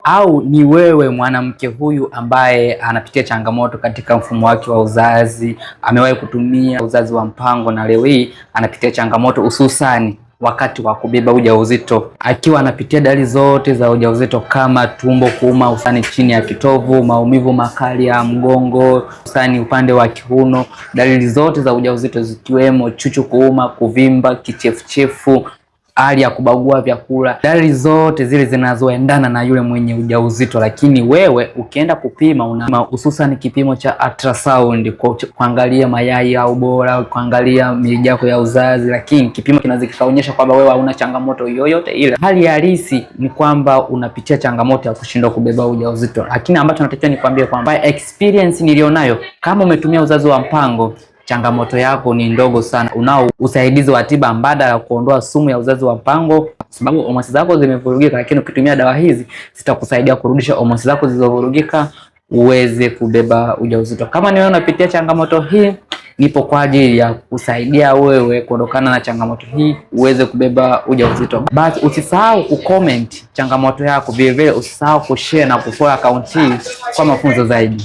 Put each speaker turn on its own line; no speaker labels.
Au ni wewe mwanamke huyu ambaye anapitia changamoto katika mfumo wake wa uzazi, amewahi kutumia uzazi wa mpango na leo hii anapitia changamoto hususani wakati wa kubeba ujauzito, akiwa anapitia dalili zote za ujauzito kama tumbo kuuma hususani chini ya kitovu, maumivu makali ya mgongo hususani upande wa kiuno, dalili zote za ujauzito zikiwemo chuchu kuuma, kuvimba, kichefuchefu, hali ya kubagua vyakula, dalili zote zile zinazoendana na yule mwenye ujauzito. Lakini wewe ukienda kupima, hususan kipimo cha ultrasound kuangalia mayai au bora, kuangalia mirija yako ya uzazi, lakini kipimo kinaweza kikaonyesha kwamba wewe hauna changamoto yoyote ile. Hali halisi ni kwamba unapitia changamoto ya kushindwa kubeba ujauzito, lakini ambacho natakiwa nikwambie kwamba experience nilionayo, kama umetumia uzazi wa mpango, changamoto yako ni ndogo sana. Unao usaidizi wa tiba mbadala kuondoa sumu ya uzazi wa mpango, kwa sababu homoni zako zimevurugika, lakini ukitumia dawa hizi zitakusaidia kurudisha homoni zako zilizovurugika uweze kubeba ujauzito. Kama ni wewe unapitia changamoto hii, nipo kwa ajili ya kusaidia wewe kuondokana na changamoto hii uweze kubeba ujauzito. Basi usisahau kucomment changamoto yako, vile vile usisahau kushare na kufollow account hii kwa mafunzo zaidi.